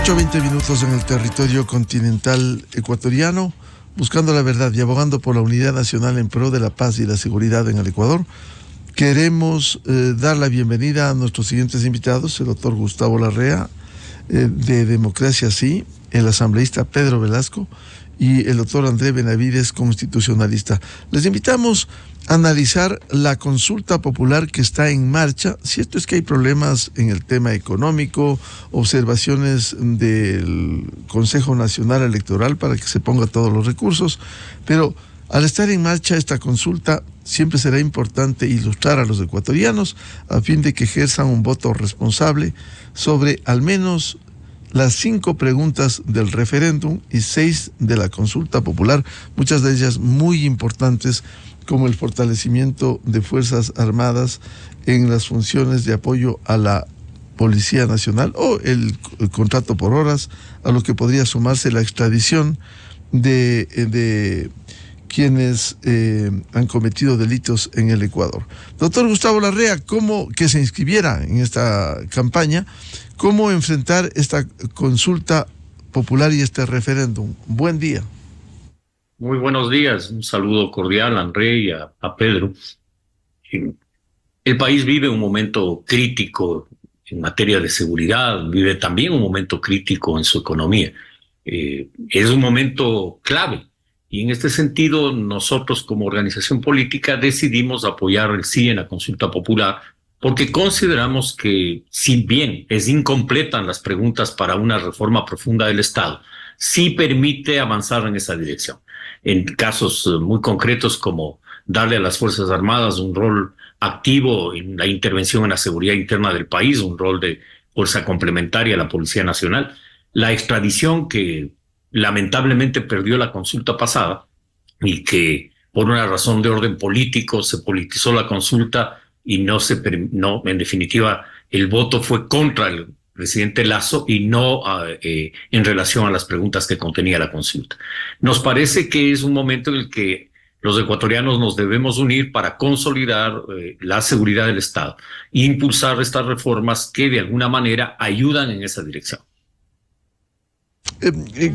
8:20 en el territorio continental ecuatoriano, buscando la verdad y abogando por la unidad nacional en pro de la paz y la seguridad en el Ecuador. Queremos dar la bienvenida a nuestros siguientes invitados: el doctor Gustavo Larrea, de Democracia Sí, el asambleísta Pedro Velasco y el doctor André Benavides, constitucionalista. Les invitamos a analizar la consulta popular que está en marcha. Cierto es que hay problemas en el tema económico, observaciones del Consejo Nacional Electoral para que se ponga todos los recursos, pero al estar en marcha esta consulta, siempre será importante ilustrar a los ecuatorianos a fin de que ejerzan un voto responsable sobre al menos las 5 preguntas del referéndum y 6 de la consulta popular, muchas de ellas muy importantes, como el fortalecimiento de Fuerzas Armadas en las funciones de apoyo a la Policía Nacional o el contrato por horas, a lo que podría sumarse la extradición de quienes han cometido delitos en el Ecuador. Doctor Gustavo Larrea, ¿cómo que se inscribiera en esta campaña? ¿Cómo enfrentar esta consulta popular y este referéndum? Buen día. Muy buenos días, un saludo cordial a André y a Pedro. El país vive un momento crítico en materia de seguridad, vive también un momento crítico en su economía. Es un momento clave y en este sentido nosotros como organización política decidimos apoyar el sí en la consulta popular porque consideramos que, si bien es incompleta en las preguntas para una reforma profunda del Estado, sí permite avanzar en esa dirección. En casos muy concretos como darle a las Fuerzas Armadas un rol activo en la intervención en la seguridad interna del país, un rol de fuerza complementaria a la Policía Nacional, la extradición que lamentablemente perdió la consulta pasada y que por una razón de orden político se politizó la consulta y no, en definitiva, el voto fue contra el presidente Lasso y no en relación a las preguntas que contenía la consulta. Nos parece que es un momento en el que los ecuatorianos nos debemos unir para consolidar la seguridad del Estado e impulsar estas reformas que de alguna manera ayudan en esa dirección.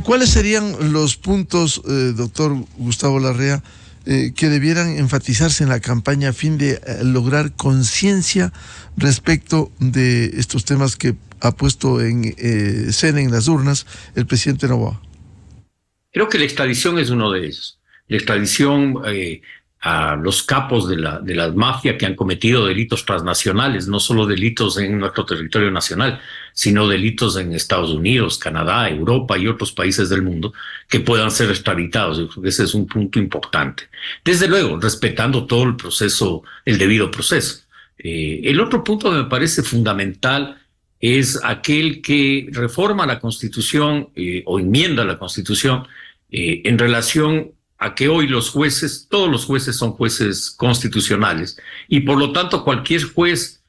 ¿Cuáles serían los puntos, doctor Gustavo Larrea, que debieran enfatizarse en la campaña a fin de lograr conciencia respecto de estos temas que ha puesto en escena en las urnas el presidente Noboa? Creo que la extradición es uno de ellos. La extradición a los capos de la mafia que han cometido delitos transnacionales, no solo delitos en nuestro territorio nacional, sino delitos en Estados Unidos, Canadá, Europa y otros países del mundo que puedan ser extraditados. Yo creo que ese es un punto importante. Desde luego, respetando todo el proceso, el debido proceso. El otro punto que me parece fundamental es aquel que reforma la Constitución o enmienda la Constitución en relación a que hoy los jueces, todos los jueces son jueces constitucionales y por lo tanto cualquier juez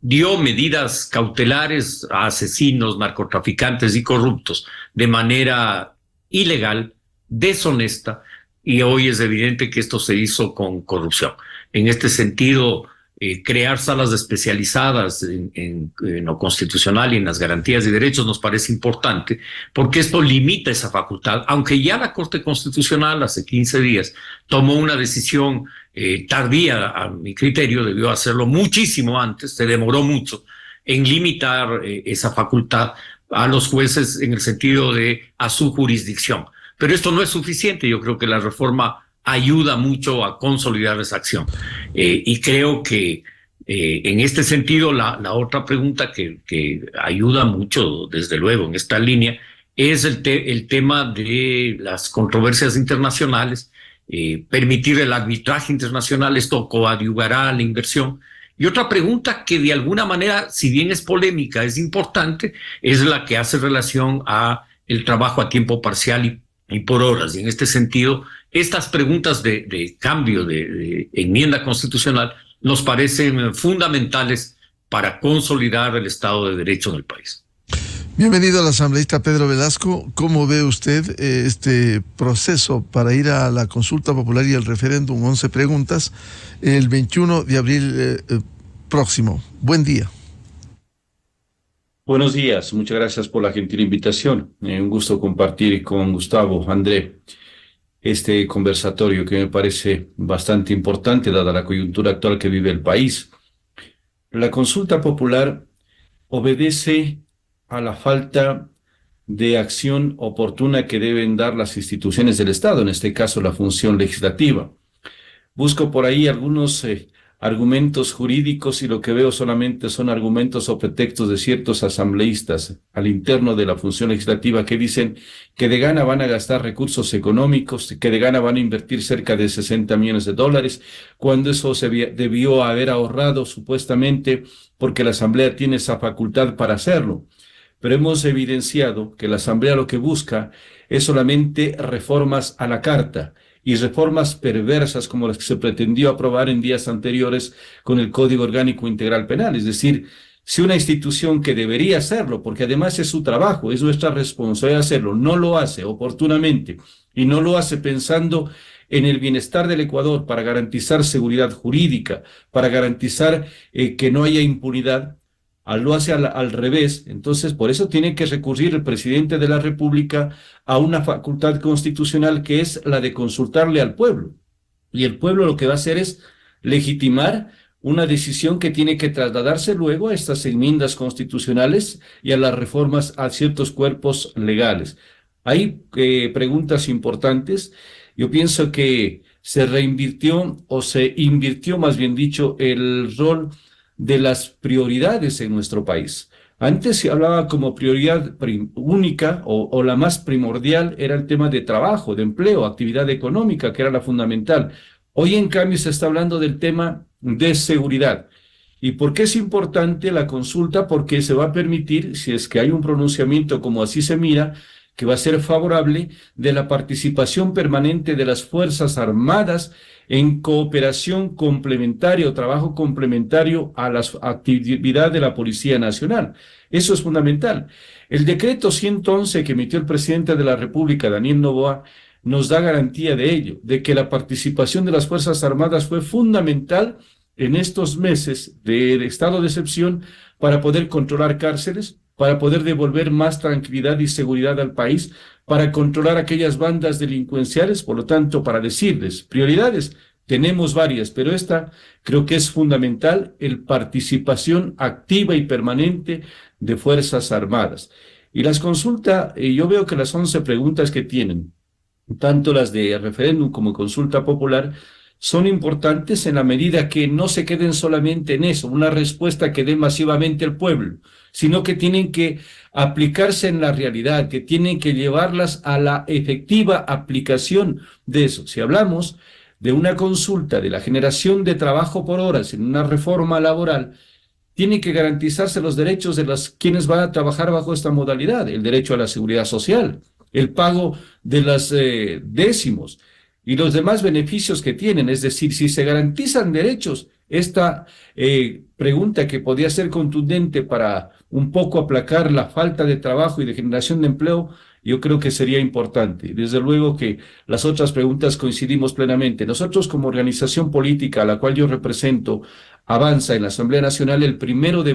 dio medidas cautelares a asesinos, narcotraficantes y corruptos de manera ilegal, deshonesta, y hoy es evidente que esto se hizo con corrupción. En este sentido, crear salas especializadas en lo constitucional y en las garantías y derechos nos parece importante porque esto limita esa facultad, aunque ya la Corte Constitucional hace 15 días tomó una decisión tardía a mi criterio, debió hacerlo muchísimo antes, se demoró mucho en limitar esa facultad a los jueces en el sentido de a su jurisdicción. Pero esto no es suficiente, yo creo que la reforma ayuda mucho a consolidar esa acción. Y creo que en este sentido la otra pregunta que ayuda mucho, desde luego, en esta línea, es el tema de las controversias internacionales, permitir el arbitraje internacional, esto coadyuvará a la inversión. Y otra pregunta que de alguna manera, si bien es polémica, es importante, es la que hace relación a el trabajo a tiempo parcial y por horas. Y en este sentido, estas preguntas de cambio de enmienda constitucional nos parecen fundamentales para consolidar el Estado de Derecho en el país. Bienvenido al asambleísta Pedro Velasco. ¿Cómo ve usted este proceso para ir a la consulta popular y el referéndum 11 preguntas el 21 de abril próximo? Buen día. Buenos días, muchas gracias por la gentil invitación. Un gusto compartir con Gustavo, André, este conversatorio que me parece bastante importante dada la coyuntura actual que vive el país. La consulta popular obedece a la falta de acción oportuna que deben dar las instituciones del Estado, en este caso la función legislativa. Busco por ahí algunos argumentos jurídicos y lo que veo solamente son argumentos o pretextos de ciertos asambleístas al interno de la función legislativa que dicen que de gana van a gastar recursos económicos, que de gana van a invertir cerca de 60 millones de dólares, cuando eso debió haber ahorrado supuestamente porque la Asamblea tiene esa facultad para hacerlo. Pero hemos evidenciado que la Asamblea lo que busca es solamente reformas a la carta, y reformas perversas como las que se pretendió aprobar en días anteriores con el Código Orgánico Integral Penal. Es decir, si una institución que debería hacerlo, porque además es su trabajo, es nuestra responsabilidad hacerlo, no lo hace oportunamente y no lo hace pensando en el bienestar del Ecuador para garantizar seguridad jurídica, para garantizar que no haya impunidad, lo hace al revés. Entonces, por eso tiene que recurrir el presidente de la República a una facultad constitucional que es la de consultarle al pueblo. Y el pueblo lo que va a hacer es legitimar una decisión que tiene que trasladarse luego a estas enmiendas constitucionales y a las reformas a ciertos cuerpos legales. Hay preguntas importantes. Yo pienso que se reinvirtió o se invirtió, más bien dicho, el rol de las prioridades en nuestro país. Antes se hablaba como prioridad única o la más primordial era el tema de trabajo, de empleo, actividad económica, que era la fundamental. Hoy, en cambio, se está hablando del tema de seguridad. ¿Y por qué es importante la consulta? Porque se va a permitir, si es que hay un pronunciamiento como así se mira, que va a ser favorable de la participación permanente de las Fuerzas Armadas en cooperación complementaria o trabajo complementario a la actividad de la Policía Nacional. Eso es fundamental. El decreto 111 que emitió el presidente de la República, Daniel Noboa, nos da garantía de ello, de que la participación de las Fuerzas Armadas fue fundamental en estos meses de estado de excepción para poder controlar cárceles, para poder devolver más tranquilidad y seguridad al país, para controlar aquellas bandas delincuenciales. Por lo tanto, para decirles, prioridades, tenemos varias, pero esta creo que es fundamental, el participación activa y permanente de Fuerzas Armadas. Y las consultas, yo veo que las 11 preguntas que tienen, tanto las de referéndum como consulta popular, son importantes en la medida que no se queden solamente en eso, una respuesta que dé masivamente el pueblo, sino que tienen que aplicarse en la realidad, que tienen que llevarlas a la efectiva aplicación de eso. Si hablamos de una consulta de la generación de trabajo por horas en una reforma laboral, tienen que garantizarse los derechos de quienes van a trabajar bajo esta modalidad, el derecho a la seguridad social, el pago de los décimos y los demás beneficios que tienen. Es decir, si se garantizan derechos, esta pregunta que podía ser contundente para un poco aplacar la falta de trabajo y de generación de empleo, yo creo que sería importante. Desde luego que las otras preguntas coincidimos plenamente. Nosotros, como organización política a la cual yo represento, Avanza, en la Asamblea Nacional, el 1 de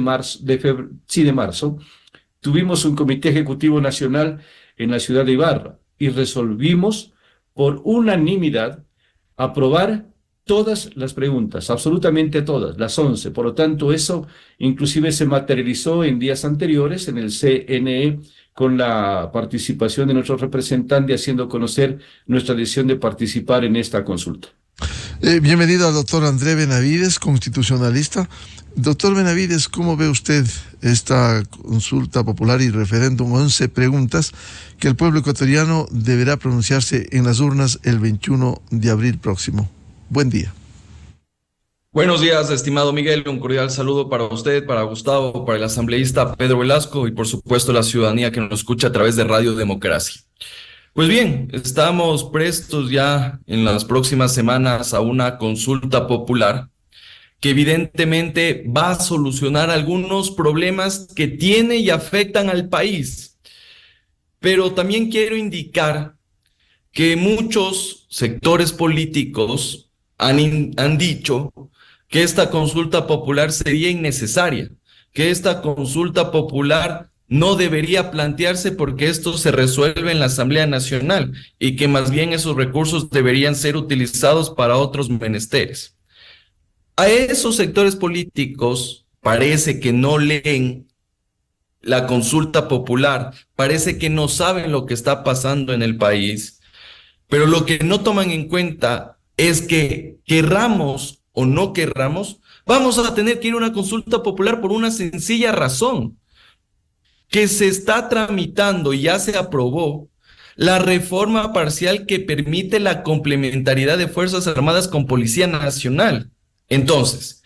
marzo, tuvimos un comité ejecutivo nacional en la ciudad de Ibarra y resolvimos por unanimidad aprobar todas las preguntas, absolutamente todas, las 11. Por lo tanto, eso inclusive se materializó en días anteriores en el CNE con la participación de nuestro representante, haciendo conocer nuestra decisión de participar en esta consulta. Bienvenido al doctor André Benavides, constitucionalista. Doctor Benavides, ¿cómo ve usted esta consulta popular y referéndum? 11 preguntas que el pueblo ecuatoriano deberá pronunciarse en las urnas el 21 de abril próximo. Buen día. Buenos días, estimado Miguel. Un cordial saludo para usted, para Gustavo, para el asambleísta Pedro Velasco y por supuesto la ciudadanía que nos escucha a través de Radio Democracia. Pues bien, estamos prestos ya en las próximas semanas a una consulta popular que evidentemente va a solucionar algunos problemas que tiene y afectan al país. Pero también quiero indicar que muchos sectores políticos han dicho que esta consulta popular sería innecesaria, que esta consulta popular no debería plantearse porque esto se resuelve en la Asamblea Nacional y que más bien esos recursos deberían ser utilizados para otros menesteres. A esos sectores políticos parece que no leen la consulta popular, parece que no saben lo que está pasando en el país, pero lo que no toman en cuenta es que querramos o no querramos, vamos a tener que ir a una consulta popular por una sencilla razón, que se está tramitando y ya se aprobó la reforma parcial que permite la complementariedad de Fuerzas Armadas con Policía Nacional. Entonces,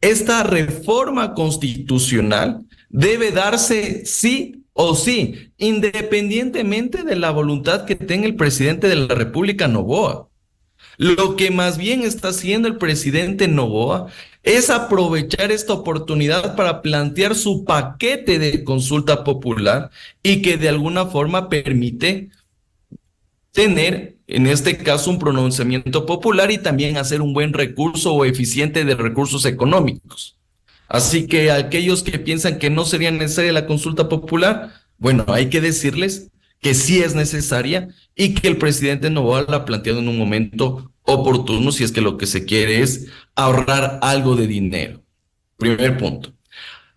esta reforma constitucional debe darse sí o sí, independientemente de la voluntad que tenga el presidente de la República, Noboa. Lo que más bien está haciendo el presidente Noboa es aprovechar esta oportunidad para plantear su paquete de consulta popular y que de alguna forma permite tener, en este caso, un pronunciamiento popular y también hacer un buen recurso o eficiente de recursos económicos. Así que a aquellos que piensan que no sería necesaria la consulta popular, bueno, hay que decirles que sí es necesaria y que el presidente Noboa la ha planteado en un momento oportuno si es que lo que se quiere es ahorrar algo de dinero. Primer punto.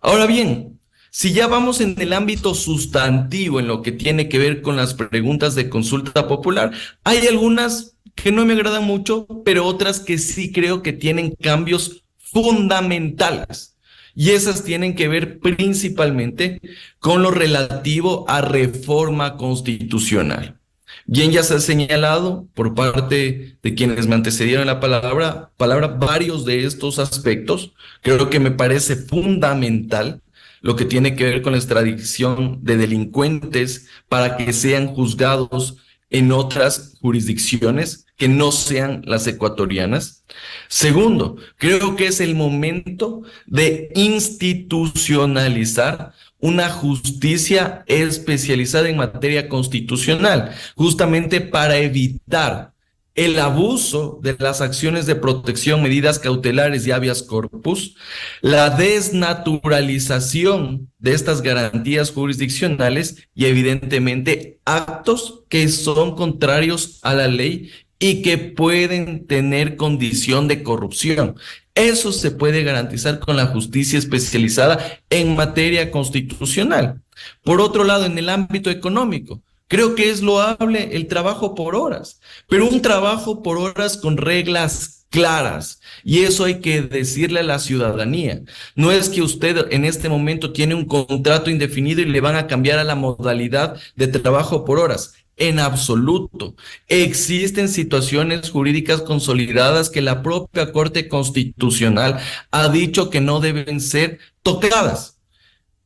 Ahora bien, si ya vamos en el ámbito sustantivo, en lo que tiene que ver con las preguntas de consulta popular, hay algunas que no me agradan mucho, pero otras que sí creo que tienen cambios fundamentales. Y esas tienen que ver principalmente con lo relativo a reforma constitucional. Bien, ya se ha señalado por parte de quienes me antecedieron la palabra varios de estos aspectos. Creo que me parece fundamental lo que tiene que ver con la extradición de delincuentes para que sean juzgados en otras jurisdicciones que no sean las ecuatorianas. Segundo, creo que es el momento de institucionalizar una justicia especializada en materia constitucional, justamente para evitar el abuso de las acciones de protección, medidas cautelares y habeas corpus, la desnaturalización de estas garantías jurisdiccionales y evidentemente actos que son contrarios a la ley y que pueden tener condición de corrupción. Eso se puede garantizar con la justicia especializada en materia constitucional. Por otro lado, en el ámbito económico, creo que es loable el trabajo por horas, pero un trabajo por horas con reglas claras. Y eso hay que decirle a la ciudadanía. No es que usted en este momento tiene un contrato indefinido y le van a cambiar a la modalidad de trabajo por horas. En absoluto. Existen situaciones jurídicas consolidadas que la propia Corte Constitucional ha dicho que no deben ser tocadas.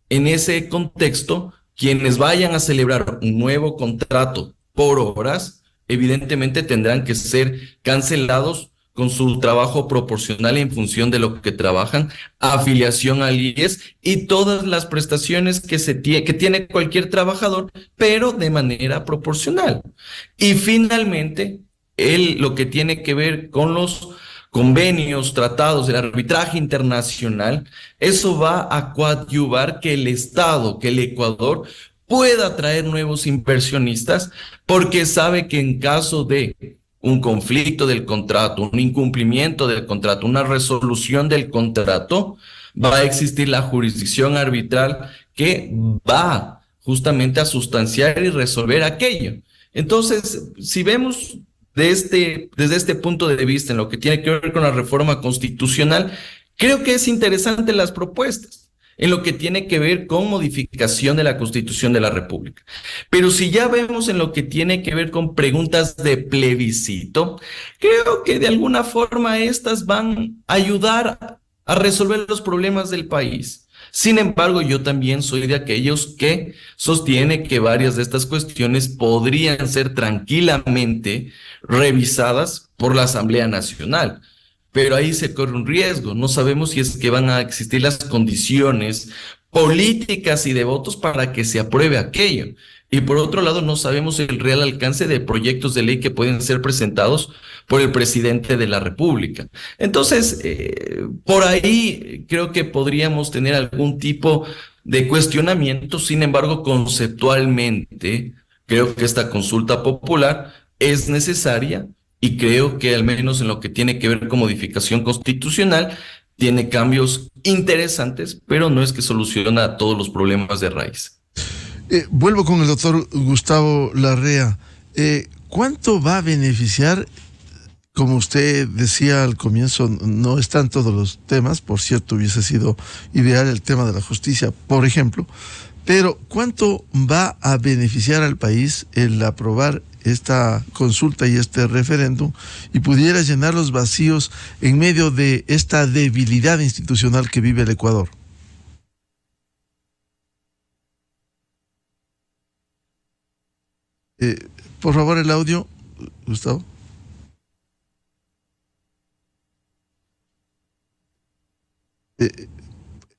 En ese contexto, quienes vayan a celebrar un nuevo contrato por horas, evidentemente tendrán que ser cancelados con su trabajo proporcional en función de lo que trabajan, afiliación al IES y todas las prestaciones que tiene cualquier trabajador, pero de manera proporcional. Y finalmente, lo que tiene que ver con los convenios, tratados, del arbitraje internacional, eso va a coadyuvar que el Estado, que el Ecuador pueda atraer nuevos inversionistas, porque sabe que en caso de un conflicto del contrato, un incumplimiento del contrato, una resolución del contrato, va a existir la jurisdicción arbitral que va justamente a sustanciar y resolver aquello. Entonces, si vemos desde este punto de vista en lo que tiene que ver con la reforma constitucional, creo que es interesante las propuestas en lo que tiene que ver con modificación de la Constitución de la República. Pero si ya vemos en lo que tiene que ver con preguntas de plebiscito, creo que de alguna forma estas van a ayudar a resolver los problemas del país. Sin embargo, yo también soy de aquellos que sostiene que varias de estas cuestiones podrían ser tranquilamente revisadas por la Asamblea Nacional. Pero ahí se corre un riesgo, no sabemos si es que van a existir las condiciones políticas y de votos para que se apruebe aquello. Y por otro lado, no sabemos el real alcance de proyectos de ley que pueden ser presentados por el presidente de la República. Entonces, por ahí creo que podríamos tener algún tipo de cuestionamiento. Sin embargo, conceptualmente, creo que esta consulta popular es necesaria y creo que al menos en lo que tiene que ver con modificación constitucional, tiene cambios interesantes, pero no es que soluciona todos los problemas de raíz. Vuelvo con el doctor Gustavo Larrea. ¿Cuánto va a beneficiar? Como usted decía al comienzo, no están todos los temas, por cierto, hubiese sido ideal el tema de la justicia, por ejemplo, pero ¿cuánto va a beneficiar al país el aprobar esta consulta y este referéndum y pudiera llenar los vacíos en medio de esta debilidad institucional que vive el Ecuador? Por favor, el audio, Gustavo.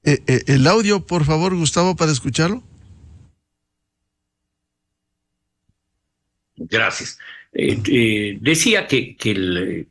El audio, por favor, Gustavo, para escucharlo. Gracias. Decía que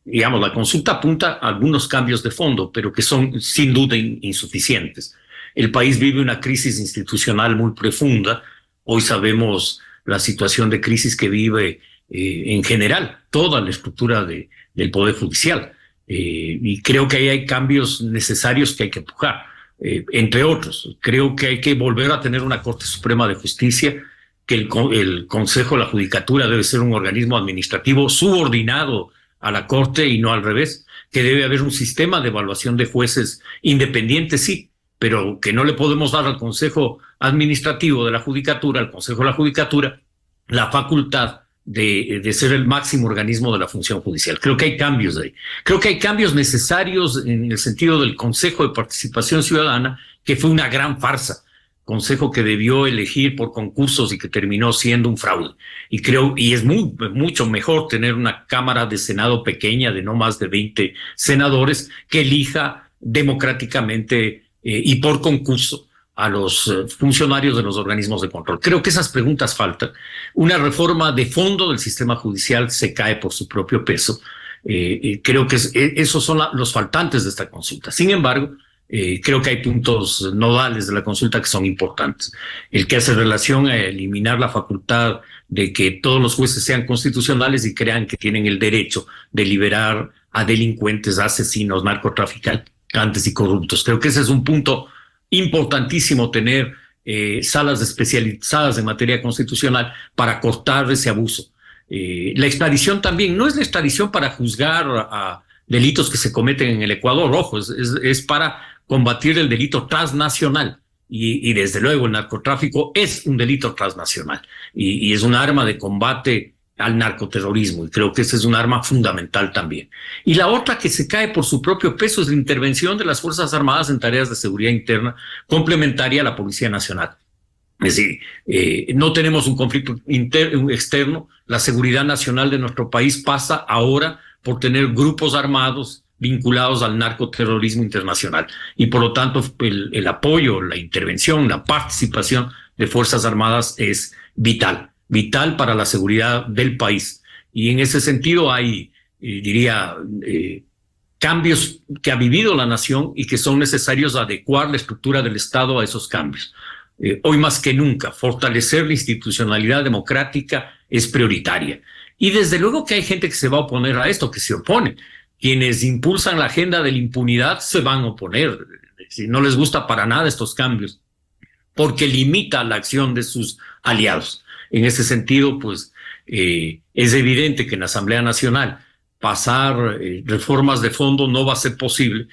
digamos, la consulta apunta a algunos cambios de fondo, pero que son sin duda insuficientes. El país vive una crisis institucional muy profunda. Hoy sabemos la situación de crisis que vive en general toda la estructura del Poder Judicial. Y creo que ahí hay cambios necesarios que hay que empujar. Entre otros, creo que hay que volver a tener una Corte Suprema de Justicia, que el Consejo de la Judicatura debe ser un organismo administrativo subordinado a la Corte y no al revés, que debe haber un sistema de evaluación de jueces independiente, sí, pero que no le podemos dar al Consejo Administrativo de la Judicatura, al Consejo de la Judicatura, la facultad de ser el máximo organismo de la función judicial. Creo que hay cambios ahí. Creo que hay cambios necesarios en el sentido del Consejo de Participación Ciudadana, que fue una gran farsa. Consejo que debió elegir por concursos y que terminó siendo un fraude. Y es mucho mejor tener una Cámara de Senado pequeña de no más de 20 senadores que elija democráticamente y por concurso a los funcionarios de los organismos de control. Creo que esas preguntas faltan. Una reforma de fondo del sistema judicial se cae por su propio peso. Creo que esos son los faltantes de esta consulta. Sin embargo, creo que hay puntos nodales de la consulta que son importantes. El que hace relación a eliminar la facultad de que todos los jueces sean constitucionales y crean que tienen el derecho de liberar a delincuentes, asesinos, narcotraficantes y corruptos. Creo que ese es un punto importantísimo, tener salas especializadas en materia constitucional para cortar ese abuso. La extradición también no es la extradición para juzgar a delitos que se cometen en el Ecuador, ojo, es para combatir el delito transnacional y desde luego el narcotráfico es un delito transnacional y es un arma de combate al narcoterrorismo y creo que esa es un arma fundamental también. Y la otra que se cae por su propio peso es la intervención de las Fuerzas Armadas en tareas de seguridad interna complementaria a la Policía Nacional. Es decir, no tenemos un conflicto externo, la seguridad nacional de nuestro país pasa ahora por tener grupos armados vinculados al narcoterrorismo internacional. Y por lo tanto, el apoyo, la intervención, la participación de Fuerzas Armadas es vital para la seguridad del país. Y en ese sentido hay, diría, cambios que ha vivido la nación y que son necesarios adecuar la estructura del Estado a esos cambios. Hoy más que nunca, fortalecer la institucionalidad democrática es prioritaria. Y desde luego que hay gente que se va a oponer a esto, que se opone. Quienes impulsan la agenda de la impunidad se van a oponer. Si no les gusta para nada estos cambios, porque limita la acción de sus aliados. En ese sentido, pues, es evidente que en la Asamblea Nacional pasar reformas de fondo no va a ser posible,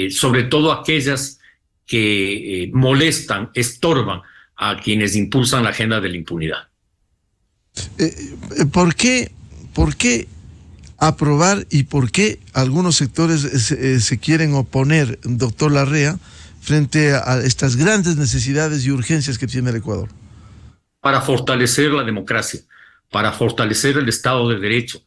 sobre todo aquellas que molestan, estorban a quienes impulsan la agenda de la impunidad. ¿Por qué aprobar y por qué algunos sectores se quieren oponer, doctor Larrea, frente a estas grandes necesidades y urgencias que tiene el Ecuador? Para fortalecer la democracia, para fortalecer el Estado de Derecho,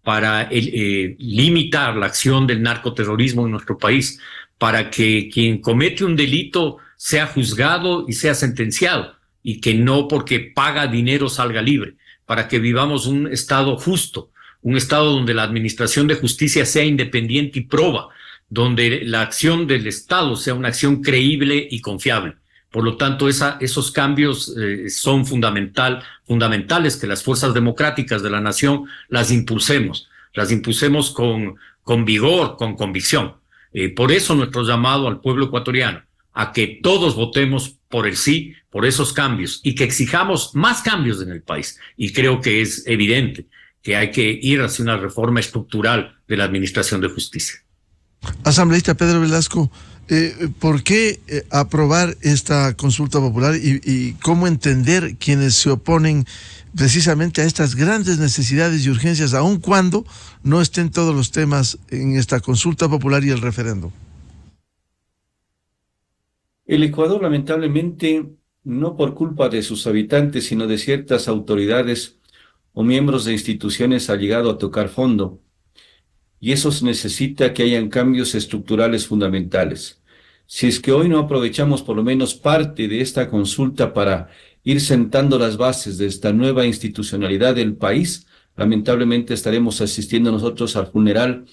para limitar la acción del narcoterrorismo en nuestro país, para que quien comete un delito sea juzgado y sea sentenciado, y que no porque paga dinero salga libre, para que vivamos un Estado justo, un Estado donde la administración de justicia sea independiente y proba, donde la acción del Estado sea una acción creíble y confiable. Por lo tanto, esos cambios son fundamentales, que las fuerzas democráticas de la nación las impulsemos con vigor, con convicción. Por eso nuestro llamado al pueblo ecuatoriano, a que todos votemos por el sí, por esos cambios, y que exijamos más cambios en el país. Y creo que es evidente que hay que ir hacia una reforma estructural de la administración de justicia. Asambleísta Pedro Velasco, ¿por qué aprobar esta consulta popular y cómo entender quienes se oponen precisamente a estas grandes necesidades y urgencias, aun cuando no estén todos los temas en esta consulta popular y el referendo? El Ecuador, lamentablemente, no por culpa de sus habitantes, sino de ciertas autoridades o miembros de instituciones, ha llegado a tocar fondo. Y eso necesita que hayan cambios estructurales fundamentales. Si es que hoy no aprovechamos por lo menos parte de esta consulta para ir sentando las bases de esta nueva institucionalidad del país, lamentablemente estaremos asistiendo nosotros al funeral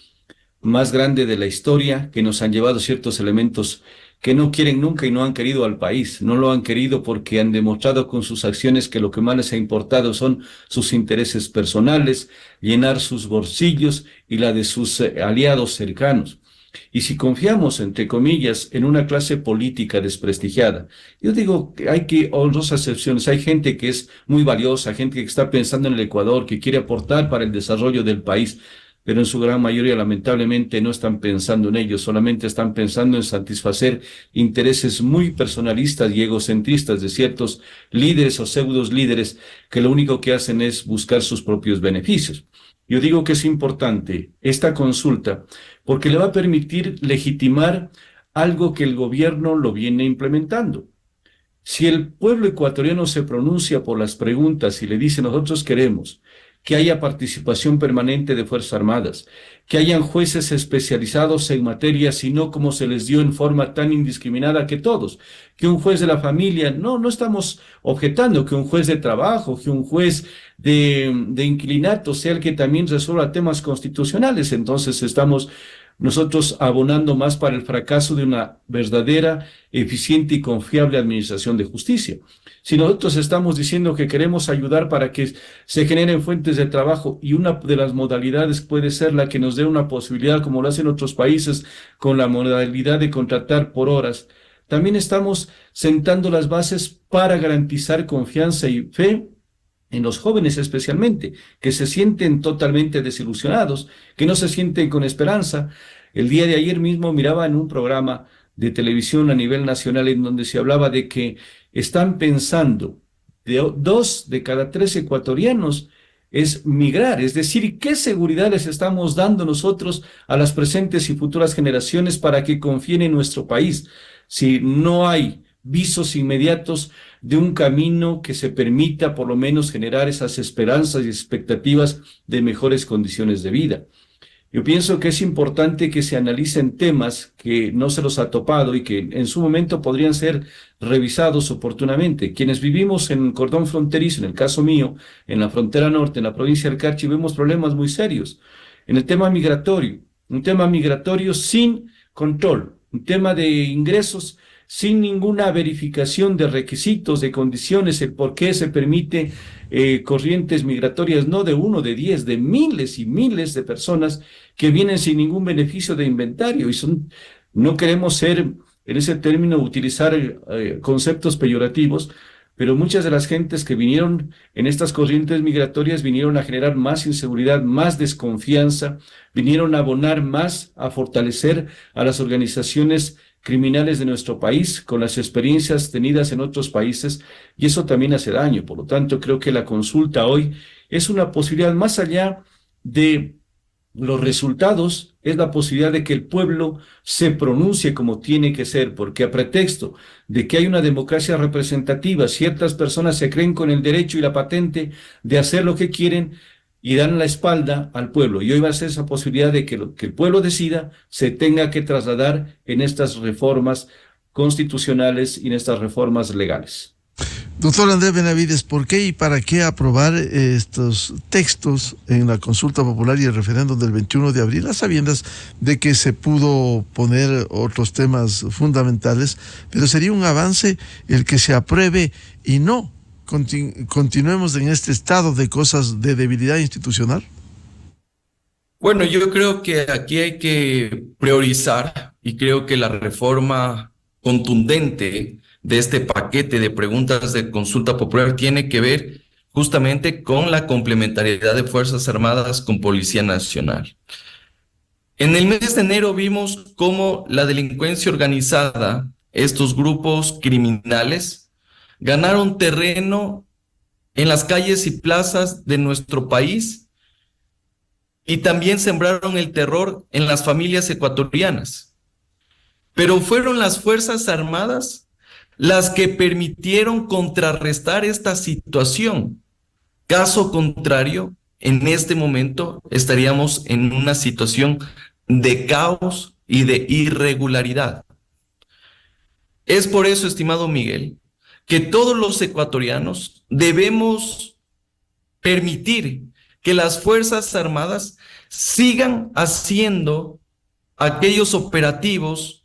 más grande de la historia, que nos han llevado ciertos elementos que no quieren nunca y no han querido al país. No lo han querido porque han demostrado con sus acciones que lo que más les ha importado son sus intereses personales, llenar sus bolsillos y la de sus aliados cercanos. Y si confiamos, entre comillas, en una clase política desprestigiada, yo digo que hay que honrosas excepciones. Hay gente que es muy valiosa, gente que está pensando en el Ecuador, que quiere aportar para el desarrollo del país, pero en su gran mayoría lamentablemente no están pensando en ello, solamente están pensando en satisfacer intereses muy personalistas y egocentristas de ciertos líderes o pseudos líderes que lo único que hacen es buscar sus propios beneficios. Yo digo que es importante esta consulta porque le va a permitir legitimar algo que el gobierno lo viene implementando. Si el pueblo ecuatoriano se pronuncia por las preguntas y le dice nosotros queremos que haya participación permanente de Fuerzas Armadas, que hayan jueces especializados en materias y no como se les dio en forma tan indiscriminada que todos, que un juez de la familia, no estamos objetando que un juez de trabajo, que un juez de inquilinato sea el que también resuelva temas constitucionales. Entonces estamos nosotros abonando más para el fracaso de una verdadera, eficiente y confiable administración de justicia. Si nosotros estamos diciendo que queremos ayudar para que se generen fuentes de trabajo y una de las modalidades puede ser la que nos dé una posibilidad, como lo hacen otros países, con la modalidad de contratar por horas, también estamos sentando las bases para garantizar confianza y fe en los jóvenes especialmente, que se sienten totalmente desilusionados, que no se sienten con esperanza. El día de ayer mismo miraba en un programa de televisión a nivel nacional en donde se hablaba de que están pensando, 2 de cada 3 ecuatorianos es migrar, es decir, ¿qué seguridad les estamos dando nosotros a las presentes y futuras generaciones para que confíen en nuestro país si no hay visos inmediatos de un camino que se permita por lo menos generar esas esperanzas y expectativas de mejores condiciones de vida? Yo pienso que es importante que se analicen temas que no se los ha topado y que en su momento podrían ser revisados oportunamente. Quienes vivimos en el cordón fronterizo, en el caso mío, en la frontera norte, en la provincia del Carchi, vemos problemas muy serios. En el tema migratorio, un tema migratorio sin control, un tema de ingresos sin ninguna verificación de requisitos, de condiciones, el por qué se permite corrientes migratorias, no de 1, de 10, de miles y miles de personas que vienen sin ningún beneficio de inventario. Y no queremos ser, en ese término, utilizar conceptos peyorativos, pero muchas de las gentes que vinieron en estas corrientes migratorias vinieron a generar más inseguridad, más desconfianza, vinieron a abonar más, a fortalecer a las organizaciones criminales de nuestro país, con las experiencias tenidas en otros países, y eso también hace daño. Por lo tanto, creo que la consulta hoy es una posibilidad más allá de los resultados, es la posibilidad de que el pueblo se pronuncie como tiene que ser, porque a pretexto de que hay una democracia representativa, ciertas personas se creen con el derecho y la patente de hacer lo que quieren y dan la espalda al pueblo. Y hoy va a ser esa posibilidad de que lo que el pueblo decida se tenga que trasladar en estas reformas constitucionales y en estas reformas legales. Doctor Andrés Benavides, ¿por qué y para qué aprobar estos textos en la consulta popular y el referéndum del 21 de abril, a sabiendas de que se pudo poner otros temas fundamentales, pero sería un avance el que se apruebe y no continuemos en este estado de cosas de debilidad institucional? Bueno, yo creo que aquí hay que priorizar y creo que la reforma contundente de este paquete de preguntas de consulta popular tiene que ver justamente con la complementariedad de Fuerzas Armadas con Policía Nacional. En el mes de enero vimos cómo la delincuencia organizada, estos grupos criminales, ganaron terreno en las calles y plazas de nuestro país y también sembraron el terror en las familias ecuatorianas. Pero fueron las Fuerzas Armadas las que permitieron contrarrestar esta situación. Caso contrario, en este momento estaríamos en una situación de caos y de irregularidad. Es por eso, estimado Miguel, que todos los ecuatorianos debemos permitir que las Fuerzas Armadas sigan haciendo aquellos operativos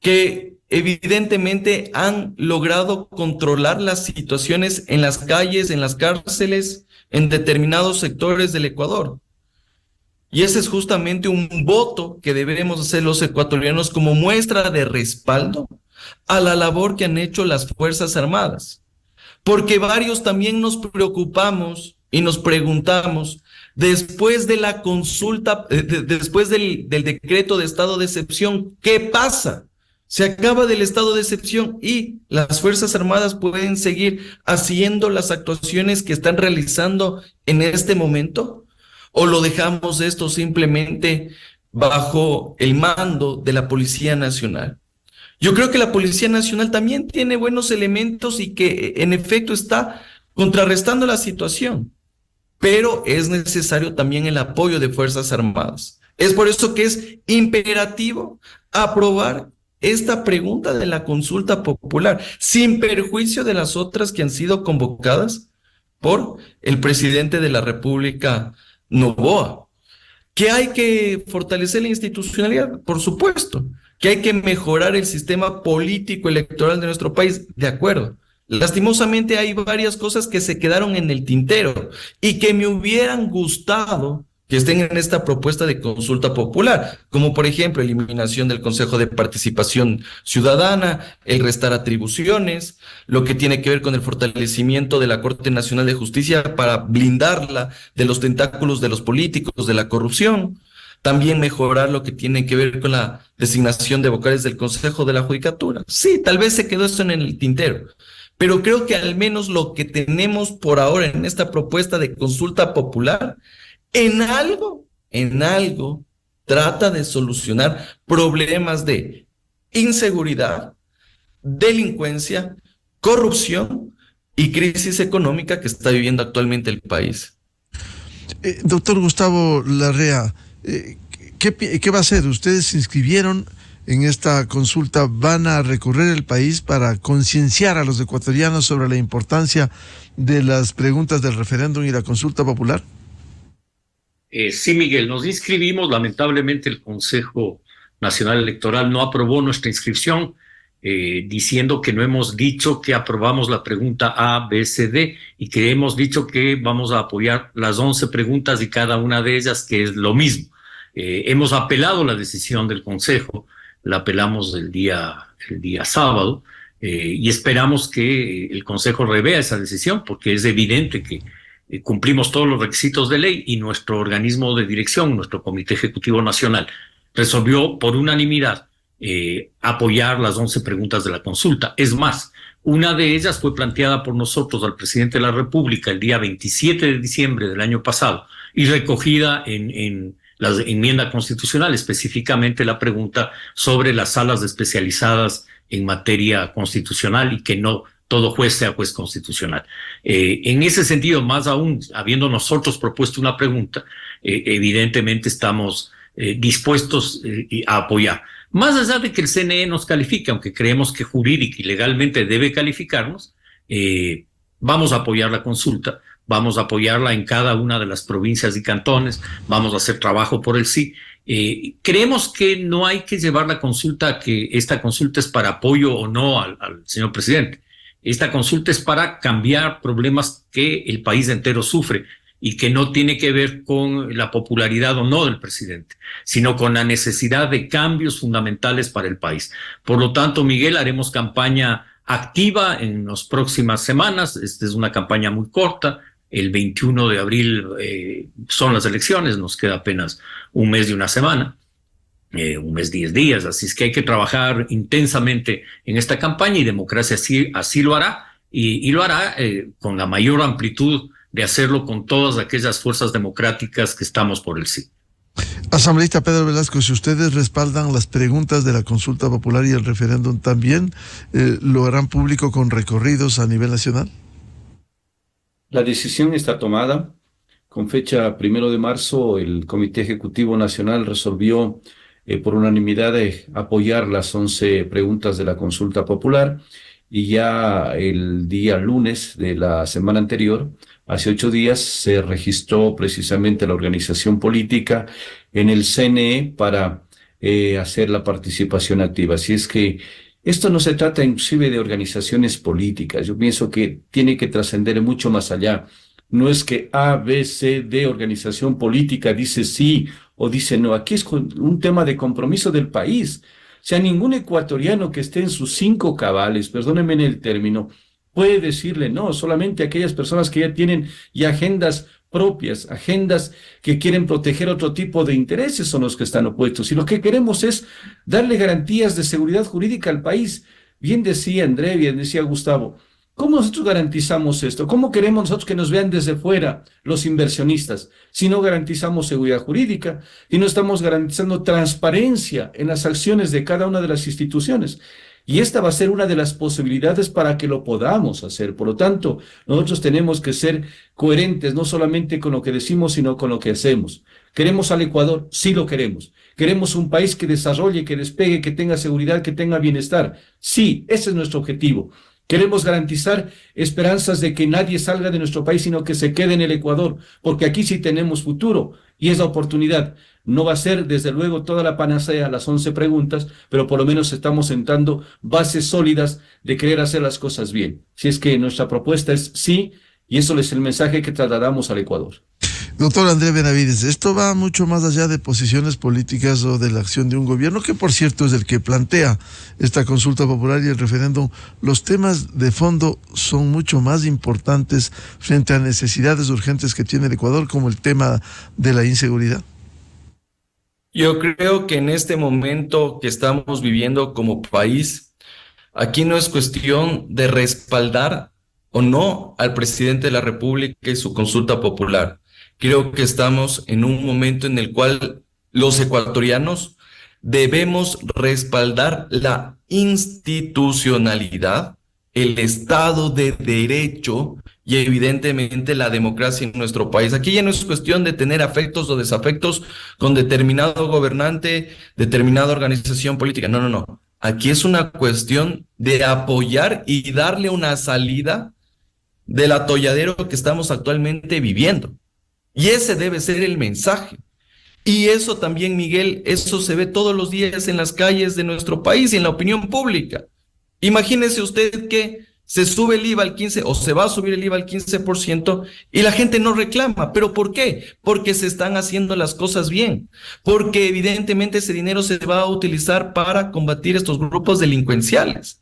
que evidentemente han logrado controlar las situaciones en las calles, en las cárceles, en determinados sectores del Ecuador. Y ese es justamente un voto que debemos hacer los ecuatorianos como muestra de respaldo a la labor que han hecho las Fuerzas Armadas. Porque varios también nos preocupamos y nos preguntamos, después de la consulta, después del decreto de estado de excepción, ¿qué pasa? Se acaba del estado de excepción y las Fuerzas Armadas pueden seguir haciendo las actuaciones que están realizando en este momento, o lo dejamos esto simplemente bajo el mando de la Policía Nacional. Yo creo que la Policía Nacional también tiene buenos elementos y que en efecto está contrarrestando la situación, pero es necesario también el apoyo de Fuerzas Armadas. Es por eso que es imperativo aprobar esta pregunta de la consulta popular, sin perjuicio de las otras que han sido convocadas por el presidente de la República, Noboa. ¿Que hay que fortalecer la institucionalidad? Por supuesto. ¿Que hay que mejorar el sistema político electoral de nuestro país? De acuerdo. Lastimosamente hay varias cosas que se quedaron en el tintero y que me hubieran gustado que estén en esta propuesta de consulta popular, como por ejemplo eliminación del Consejo de Participación Ciudadana, el restar atribuciones, lo que tiene que ver con el fortalecimiento de la Corte Nacional de Justicia para blindarla de los tentáculos de los políticos, de la corrupción, también mejorar lo que tiene que ver con la designación de vocales del Consejo de la Judicatura. Sí, tal vez se quedó eso en el tintero, pero creo que al menos lo que tenemos por ahora en esta propuesta de consulta popular en algo trata de solucionar problemas de inseguridad, delincuencia, corrupción y crisis económica que está viviendo actualmente el país. Doctor Gustavo Larrea, ¿qué va a hacer? Ustedes se inscribieron en esta consulta, ¿van a recorrer el país para concienciar a los ecuatorianos sobre la importancia de las preguntas del referéndum y la consulta popular? Sí, Miguel, nos inscribimos. Lamentablemente el Consejo Nacional Electoral no aprobó nuestra inscripción, diciendo que no hemos dicho que aprobamos la pregunta A, B, C, D, y que hemos dicho que vamos a apoyar las 11 preguntas y cada una de ellas, que es lo mismo. Hemos apelado la decisión del Consejo, la apelamos el día sábado, y esperamos que el Consejo revea esa decisión, porque es evidente que cumplimos todos los requisitos de ley y nuestro organismo de dirección, nuestro Comité Ejecutivo Nacional, resolvió por unanimidad apoyar las 11 preguntas de la consulta. Es más, una de ellas fue planteada por nosotros al presidente de la República el día 27 de diciembre del año pasado y recogida en la enmienda constitucional, específicamente la pregunta sobre las salas especializadas en materia constitucional y que no todo juez sea juez constitucional. En ese sentido, más aún, habiendo nosotros propuesto una pregunta, evidentemente estamos dispuestos a apoyar. Más allá de que el CNE nos califique, aunque creemos que jurídica y legalmente debe calificarnos, vamos a apoyar la consulta, vamos a apoyarla en cada una de las provincias y cantones, vamos a hacer trabajo por el sí. Creemos que no hay que llevar la consulta, que esta consulta es para apoyo o no al señor presidente. Esta consulta es para cambiar problemas que el país entero sufre y que no tiene que ver con la popularidad o no del presidente, sino con la necesidad de cambios fundamentales para el país. Por lo tanto, Miguel, haremos campaña activa en las próximas semanas. Esta es una campaña muy corta. El 21 de abril son las elecciones, nos queda apenas un mes y una semana, un mes 10 días, así es que hay que trabajar intensamente en esta campaña y Democracia así lo hará, y lo hará con la mayor amplitud de hacerlo con todas aquellas fuerzas democráticas que estamos por el sí. Asambleísta Pedro Velasco, si ustedes respaldan las preguntas de la consulta popular y el referéndum también, ¿lo harán público con recorridos a nivel nacional? La decisión está tomada. Con fecha 1 de marzo, el Comité Ejecutivo Nacional resolvió por unanimidad apoyar las 11 preguntas de la consulta popular, y ya el día lunes de la semana anterior, hace 8 días, se registró precisamente la organización política en el CNE para hacer la participación activa. Así es que esto no se trata inclusive de organizaciones políticas. Yo pienso que tiene que trascender mucho más allá. No es que A, B, C, D organización política dice sí o dice no. Aquí es un tema de compromiso del país. O sea, ningún ecuatoriano que esté en sus 5 cabales, perdónenme en el término, puede decirle no. Solamente aquellas personas que ya tienen agendas propias, agendas que quieren proteger otro tipo de intereses son los que están opuestos. Y lo que queremos es darle garantías de seguridad jurídica al país. Bien decía André, bien decía Gustavo, ¿cómo nosotros garantizamos esto? ¿Cómo queremos nosotros que nos vean desde fuera los inversionistas si no garantizamos seguridad jurídica y no estamos garantizando transparencia en las acciones de cada una de las instituciones? Y esta va a ser una de las posibilidades para que lo podamos hacer. Por lo tanto, nosotros tenemos que ser coherentes, no solamente con lo que decimos, sino con lo que hacemos. ¿Queremos al Ecuador? Sí lo queremos. ¿Queremos un país que desarrolle, que despegue, que tenga seguridad, que tenga bienestar? Sí, ese es nuestro objetivo. Queremos garantizar esperanzas de que nadie salga de nuestro país, sino que se quede en el Ecuador, porque aquí sí tenemos futuro y esa oportunidad. No va a ser, desde luego, toda la panacea, las 11 preguntas, pero por lo menos estamos sentando bases sólidas de querer hacer las cosas bien. Si es que nuestra propuesta es sí, y eso es el mensaje que trasladamos al Ecuador. Doctor André Benavides, esto va mucho más allá de posiciones políticas o de la acción de un gobierno, que por cierto es el que plantea esta consulta popular y el referéndum. Los temas de fondo son mucho más importantes frente a necesidades urgentes que tiene el Ecuador, como el tema de la inseguridad. Yo creo que en este momento que estamos viviendo como país, aquí no es cuestión de respaldar o no al presidente de la República y su consulta popular. Creo que estamos en un momento en el cual los ecuatorianos debemos respaldar la institucionalidad, el Estado de Derecho y evidentemente la democracia en nuestro país. Aquí ya no es cuestión de tener afectos o desafectos con determinado gobernante, determinada organización política. No, no, no. Aquí es una cuestión de apoyar y darle una salida del atolladero que estamos actualmente viviendo. Y ese debe ser el mensaje. Y eso también, Miguel, eso se ve todos los días en las calles de nuestro país y en la opinión pública. Imagínese usted que se sube el IVA al 15% o se va a subir el IVA al 15% y la gente no reclama. ¿Pero por qué? Porque se están haciendo las cosas bien. Porque evidentemente ese dinero se va a utilizar para combatir estos grupos delincuenciales.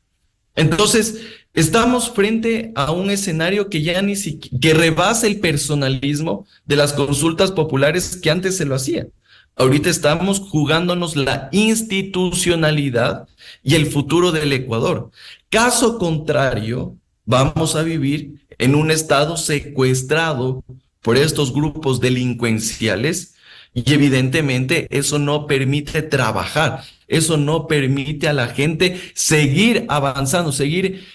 Entonces, estamos frente a un escenario que ya ni siquiera, que rebasa el personalismo de las consultas populares que antes se lo hacían. Ahorita estamos jugándonos la institucionalidad y el futuro del Ecuador. Caso contrario, vamos a vivir en un estado secuestrado por estos grupos delincuenciales y evidentemente eso no permite trabajar, eso no permite a la gente seguir avanzando, seguir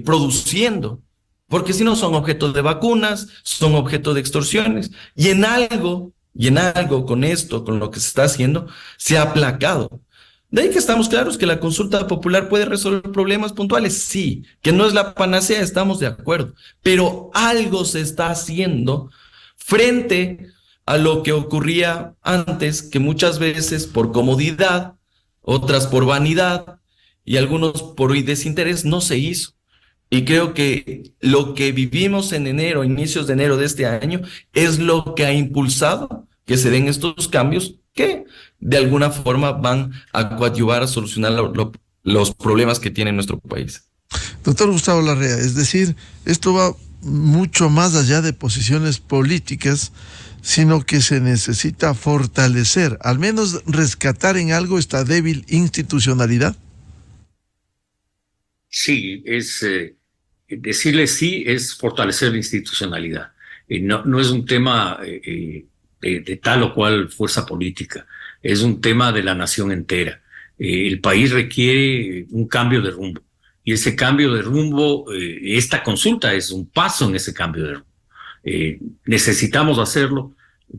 produciendo, porque si no son objeto de vacunas, son objeto de extorsiones, y en algo con esto, con lo que se está haciendo, se ha aplacado. De ahí que estamos claros que la consulta popular puede resolver problemas puntuales, sí, que no es la panacea, estamos de acuerdo, pero algo se está haciendo frente a lo que ocurría antes, que muchas veces por comodidad, otras por vanidad y algunos por desinterés no se hizo. Y creo que lo que vivimos en enero, inicios de enero de este año, es lo que ha impulsado que se den estos cambios que de alguna forma van a coadyuvar a solucionar los problemas que tiene nuestro país. Doctor Gustavo Larrea, es decir, esto va mucho más allá de posiciones políticas, sino que se necesita fortalecer, al menos rescatar en algo esta débil institucionalidad. Sí, decirle sí es fortalecer la institucionalidad. No es un tema de tal o cual fuerza política, es un tema de la nación entera. El país requiere un cambio de rumbo, y ese cambio de rumbo, esta consulta es un paso en ese cambio de rumbo. Necesitamos hacerlo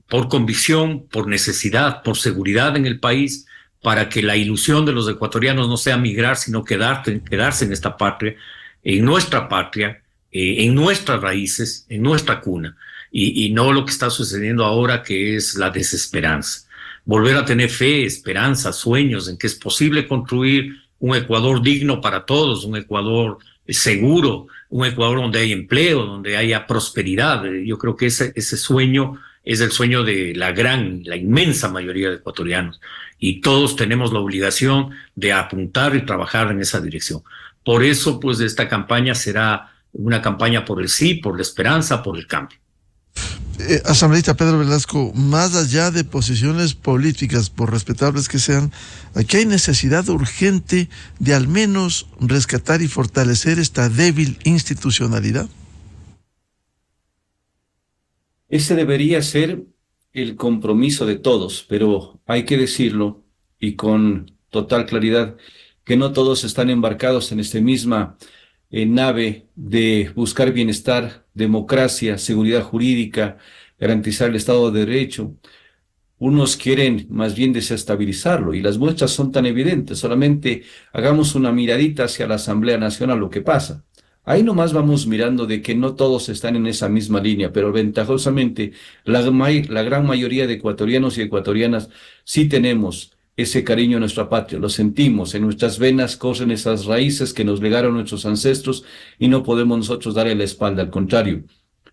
por convicción, por necesidad, por seguridad en el país, para que la ilusión de los ecuatorianos no sea migrar, sino quedarse en esta patria, en nuestra patria, en nuestras raíces, en nuestra cuna, y no lo que está sucediendo ahora, que es la desesperanza. Volver a tener fe, esperanza, sueños en que es posible construir un Ecuador digno para todos, un Ecuador seguro, un Ecuador donde hay empleo, donde haya prosperidad. Yo creo que ese sueño es el sueño de la inmensa mayoría de ecuatorianos, y todos tenemos la obligación de apuntar y trabajar en esa dirección. Por eso, pues, esta campaña será una campaña por el sí, por la esperanza, por el cambio. Asambleísta Pedro Velasco, más allá de posiciones políticas, por respetables que sean, aquí hay necesidad urgente de al menos rescatar y fortalecer esta débil institucionalidad. Ese debería ser el compromiso de todos, pero hay que decirlo y con total claridad que no todos están embarcados en esta misma nave de buscar bienestar, democracia, seguridad jurídica, garantizar el Estado de Derecho. Unos quieren más bien desestabilizarlo, y las muestras son tan evidentes. Solamente hagamos una miradita hacia la Asamblea Nacional, lo que pasa. Ahí nomás vamos mirando de que no todos están en esa misma línea, pero ventajosamente la gran mayoría de ecuatorianos y ecuatorianas sí tenemos ese cariño a nuestra patria, lo sentimos, en nuestras venas corren esas raíces que nos legaron nuestros ancestros, y no podemos nosotros darle la espalda, al contrario.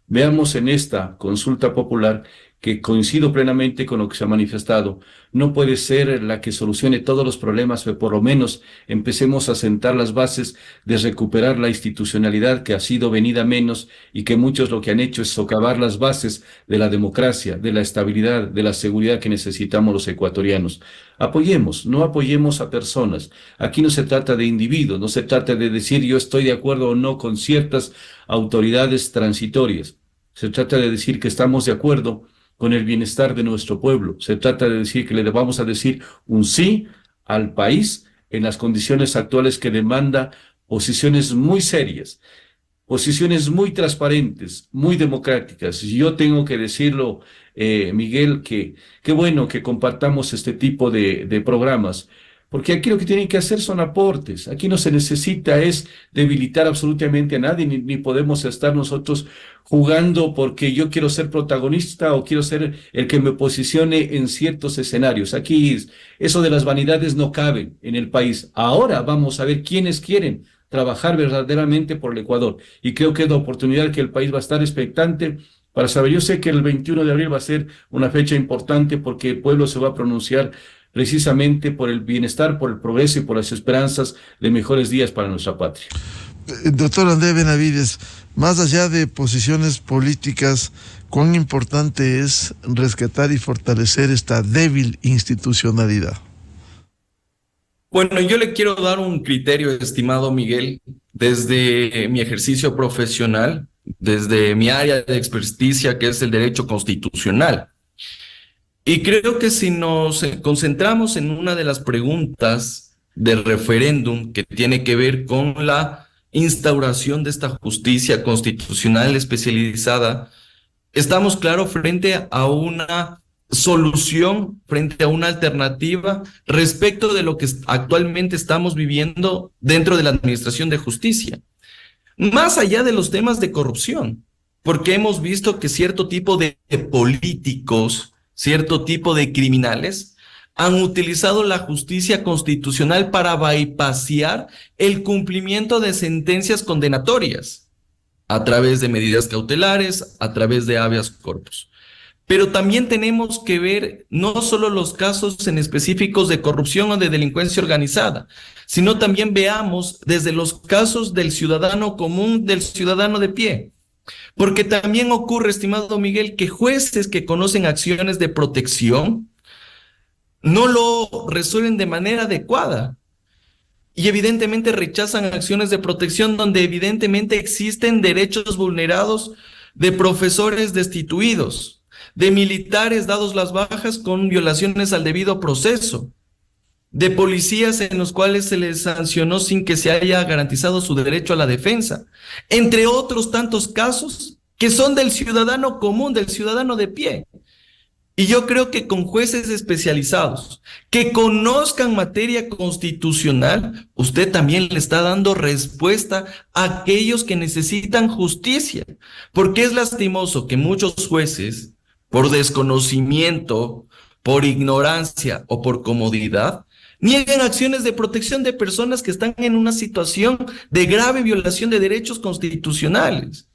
Veamos en esta consulta popular, que coincido plenamente con lo que se ha manifestado, no puede ser la que solucione todos los problemas, pero por lo menos empecemos a sentar las bases de recuperar la institucionalidad que ha sido venida menos, y que muchos lo que han hecho es socavar las bases de la democracia, de la estabilidad, de la seguridad que necesitamos los ecuatorianos. Apoyemos, no apoyemos a personas. Aquí no se trata de individuos, no se trata de decir yo estoy de acuerdo o no con ciertas autoridades transitorias. Se trata de decir que estamos de acuerdo con el bienestar de nuestro pueblo. Se trata de decir que le vamos a decir un sí al país en las condiciones actuales, que demanda posiciones muy serias, posiciones muy transparentes, muy democráticas. Y yo tengo que decirlo, Miguel, que qué bueno que compartamos este tipo de programas, porque aquí lo que tienen que hacer son aportes. Aquí no se necesita es debilitar absolutamente a nadie, ni podemos estar nosotros jugando porque yo quiero ser protagonista o quiero ser el que me posicione en ciertos escenarios. Aquí eso de las vanidades no cabe en el país. Ahora vamos a ver quiénes quieren trabajar verdaderamente por el Ecuador, y creo que es la oportunidad que el país va a estar expectante para saber. Yo sé que el 21 de abril va a ser una fecha importante, porque el pueblo se va a pronunciar precisamente por el bienestar, por el progreso y por las esperanzas de mejores días para nuestra patria. Doctor André Benavides, más allá de posiciones políticas, ¿cuán importante es rescatar y fortalecer esta débil institucionalidad? Bueno, yo le quiero dar un criterio, estimado Miguel, desde mi ejercicio profesional, desde mi área de experticia, que es el derecho constitucional. Y creo que si nos concentramos en una de las preguntas del referéndum, que tiene que ver con la instauración de esta justicia constitucional especializada, estamos, claro, frente a una solución, frente a una alternativa respecto de lo que actualmente estamos viviendo dentro de la administración de justicia. Más allá de los temas de corrupción, porque hemos visto que cierto tipo de políticos, cierto tipo de criminales, han utilizado la justicia constitucional para bypassear el cumplimiento de sentencias condenatorias a través de medidas cautelares, a través de habeas corpus. Pero también tenemos que ver no solo los casos en específicos de corrupción o de delincuencia organizada, sino también veamos desde los casos del ciudadano común, del ciudadano de pie. Porque también ocurre, estimado Miguel, que jueces que conocen acciones de protección no lo resuelven de manera adecuada y evidentemente rechazan acciones de protección donde evidentemente existen derechos vulnerados de profesores destituidos, de militares dados las bajas con violaciones al debido proceso, de policías en los cuales se les sancionó sin que se haya garantizado su derecho a la defensa, entre otros tantos casos que son del ciudadano común, del ciudadano de pie. Y yo creo que con jueces especializados que conozcan materia constitucional, usted también le está dando respuesta a aquellos que necesitan justicia, porque es lastimoso que muchos jueces, por desconocimiento, por ignorancia o por comodidad, niegan acciones de protección de personas que están en una situación de grave violación de derechos constitucionales.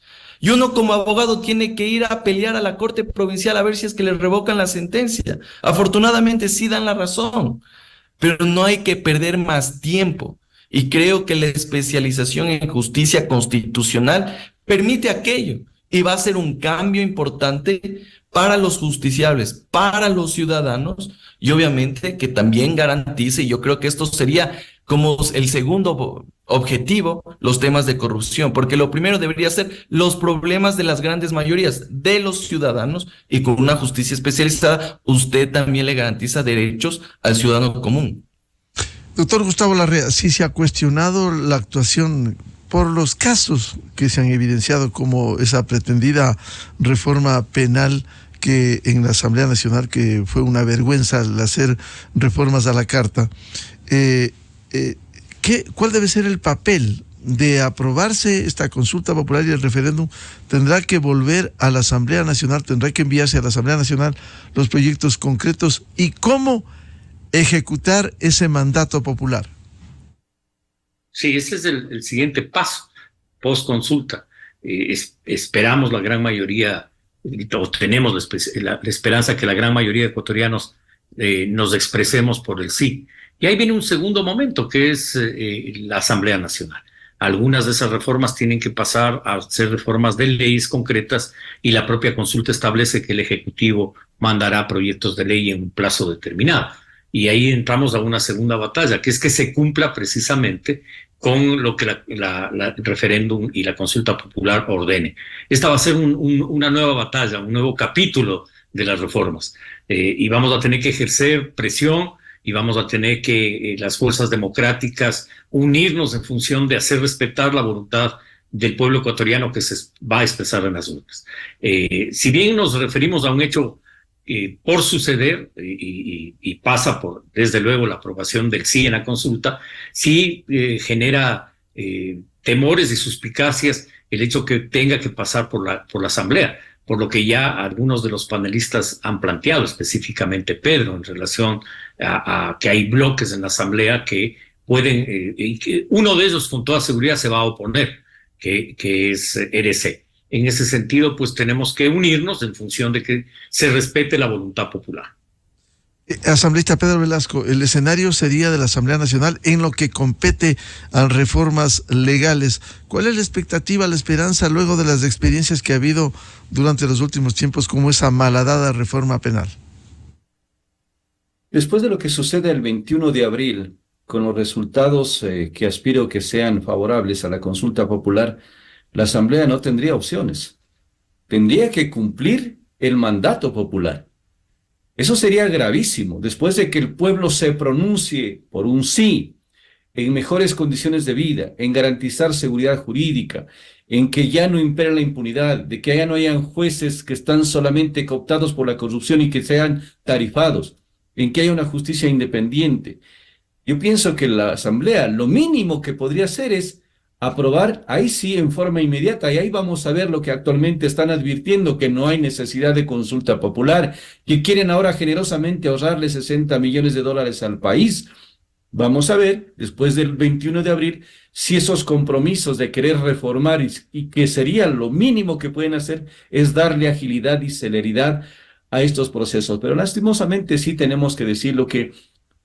Y uno como abogado tiene que ir a pelear a la Corte Provincial a ver si es que le revocan la sentencia. Afortunadamente sí dan la razón, pero no hay que perder más tiempo. Y creo que la especialización en justicia constitucional permite aquello y va a ser un cambio importante para los justiciables, para los ciudadanos y obviamente que también garantice, y yo creo que esto sería como el segundo objetivo, los temas de corrupción, porque lo primero debería ser los problemas de las grandes mayorías de los ciudadanos y con una justicia especializada usted también le garantiza derechos al ciudadano común. Doctor Gustavo Larrea, sí se ha cuestionado la actuación por los casos que se han evidenciado como esa pretendida reforma penal que en la Asamblea Nacional, que fue una vergüenza al hacer reformas a la Carta. ¿Cuál debe ser el papel de aprobarse esta consulta popular y el referéndum? ¿Tendrá que volver a la Asamblea Nacional, tendrá que enviarse a la Asamblea Nacional los proyectos concretos y cómo ejecutar ese mandato popular? Sí, ese es el siguiente paso, post consulta. Esperamos la gran mayoría, o tenemos la esperanza que la gran mayoría de ecuatorianos nos expresemos por el sí. Y ahí viene un segundo momento, que es la Asamblea Nacional. Algunas de esas reformas tienen que pasar a ser reformas de leyes concretas y la propia consulta establece que el Ejecutivo mandará proyectos de ley en un plazo determinado. Y ahí entramos a una segunda batalla, que es que se cumpla precisamente con lo que el referéndum y la consulta popular ordene. Esta va a ser una nueva batalla, un nuevo capítulo de las reformas. Y vamos a tener que ejercer presión y vamos a tener que las fuerzas democráticas unirnos en función de hacer respetar la voluntad del pueblo ecuatoriano que se va a expresar en las urnas. Si bien nos referimos a un hecho por suceder y pasa por, desde luego, la aprobación del sí en la consulta, sí genera temores y suspicacias el hecho que tenga que pasar por la Asamblea, por lo que ya algunos de los panelistas han planteado, específicamente Pedro, en relación a que hay bloques en la Asamblea que pueden, y que uno de ellos con toda seguridad se va a oponer, que es RC. En ese sentido, pues tenemos que unirnos en función de que se respete la voluntad popular. Asambleísta Pedro Velasco, el escenario sería de la Asamblea Nacional en lo que compete a reformas legales. ¿Cuál es la expectativa, la esperanza luego de las experiencias que ha habido durante los últimos tiempos como esa malhadada reforma penal? Después de lo que sucede el 21 de abril, con los resultados que aspiro que sean favorables a la consulta popular, la Asamblea no tendría opciones. Tendría que cumplir el mandato popular. Eso sería gravísimo. Después de que el pueblo se pronuncie por un sí en mejores condiciones de vida, en garantizar seguridad jurídica, en que ya no impere la impunidad, de que ya no hayan jueces que están solamente cooptados por la corrupción y que sean tarifados, en que haya una justicia independiente. Yo pienso que la Asamblea lo mínimo que podría hacer es aprobar, ahí sí, en forma inmediata, y ahí vamos a ver lo que actualmente están advirtiendo, que no hay necesidad de consulta popular, que quieren ahora generosamente ahorrarle 60 millones de dólares al país. Vamos a ver, después del 21 de abril, si esos compromisos de querer reformar y que sería lo mínimo que pueden hacer es darle agilidad y celeridad a estos procesos. Pero lastimosamente sí tenemos que decir lo que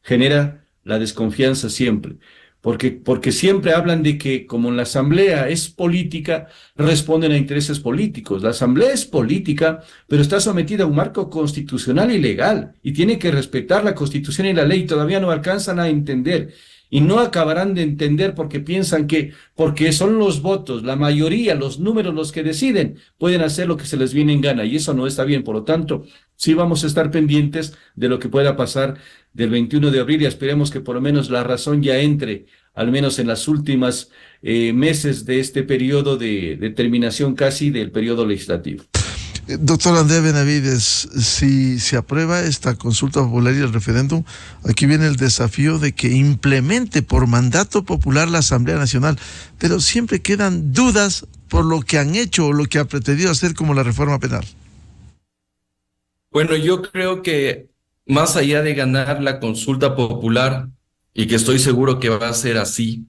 genera la desconfianza siempre. Porque siempre hablan de que como la Asamblea es política, responden a intereses políticos. La Asamblea es política, pero está sometida a un marco constitucional y legal, y tiene que respetar la Constitución y la ley. Todavía no alcanzan a entender, y no acabarán de entender porque piensan que porque son los votos, la mayoría, los números los que deciden, pueden hacer lo que se les viene en gana, y eso no está bien. Por lo tanto, sí vamos a estar pendientes de lo que pueda pasar del 21 de abril y esperemos que por lo menos la razón ya entre, al menos en las últimas meses de este periodo de terminación casi del periodo legislativo. Doctor André Benavides, si se aprueba esta consulta popular y el referéndum, aquí viene el desafío de que implemente por mandato popular la Asamblea Nacional, pero siempre quedan dudas por lo que han hecho o lo que ha pretendido hacer, como la reforma penal. Bueno, yo creo que más allá de ganar la consulta popular, y que estoy seguro que va a ser así,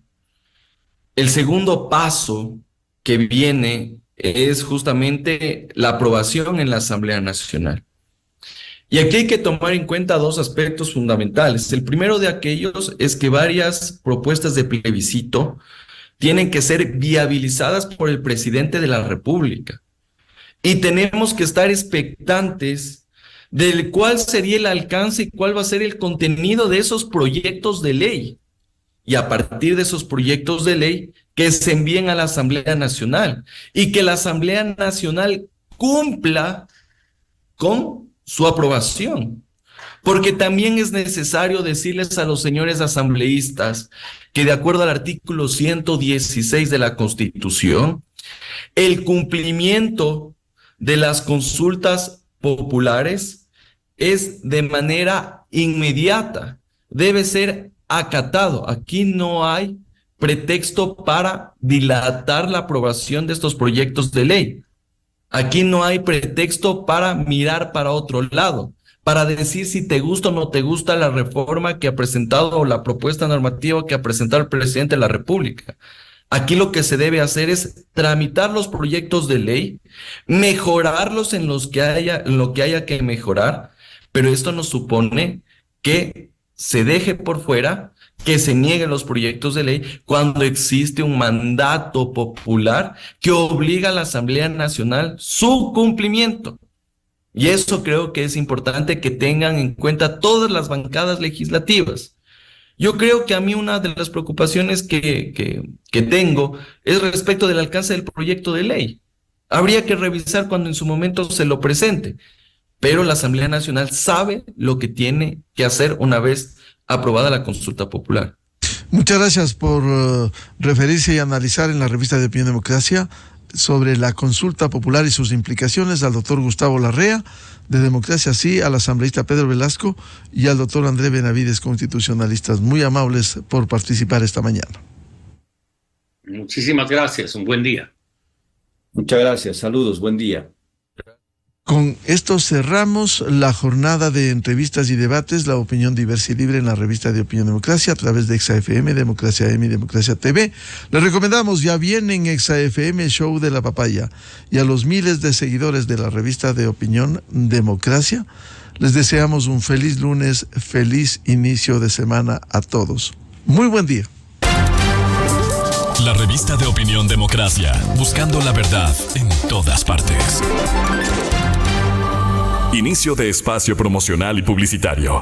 el segundo paso que viene es justamente la aprobación en la Asamblea Nacional. Y aquí hay que tomar en cuenta dos aspectos fundamentales. El primero de aquellos es que varias propuestas de plebiscito tienen que ser viabilizadas por el presidente de la República. Y tenemos que estar expectantes del cuál sería el alcance y cuál va a ser el contenido de esos proyectos de ley. Y a partir de esos proyectos de ley, que se envíen a la Asamblea Nacional y que la Asamblea Nacional cumpla con su aprobación. Porque también es necesario decirles a los señores asambleístas que de acuerdo al artículo 116 de la Constitución, el cumplimiento de las consultas populares es de manera inmediata, debe ser acatado. Aquí no hay pretexto para dilatar la aprobación de estos proyectos de ley. Aquí no hay pretexto para mirar para otro lado, para decir si te gusta o no te gusta la reforma que ha presentado o la propuesta normativa que ha presentado el presidente de la República. Aquí lo que se debe hacer es tramitar los proyectos de ley, mejorarlos en lo que haya que mejorar, pero esto no supone que se deje por fuera, que se nieguen los proyectos de ley cuando existe un mandato popular que obliga a la Asamblea Nacional su cumplimiento. Y eso creo que es importante que tengan en cuenta todas las bancadas legislativas. Yo creo que a mí una de las preocupaciones que tengo es respecto del alcance del proyecto de ley. Habría que revisar cuando en su momento se lo presente, pero la Asamblea Nacional sabe lo que tiene que hacer una vez aprobada la consulta popular. Muchas gracias por referirse y analizar en la revista de Opinión Democracia sobre la consulta popular y sus implicaciones al doctor Gustavo Larrea, de Democracia Sí, al asambleísta Pedro Velasco y al doctor André Benavides, constitucionalistas. Muy amables por participar esta mañana. Muchísimas gracias, un buen día. Muchas gracias, saludos, buen día. Con esto cerramos la jornada de entrevistas y debates, la opinión diversa y libre en la revista de Opinión Democracia a través de ExaFM, Democracia M y Democracia TV. Les recomendamos, ya viene en ExaFM Show de la Papaya, y a los miles de seguidores de la revista de Opinión Democracia, les deseamos un feliz lunes, feliz inicio de semana a todos. Muy buen día. La revista de Opinión Democracia, buscando la verdad en todas partes. Inicio de espacio promocional y publicitario.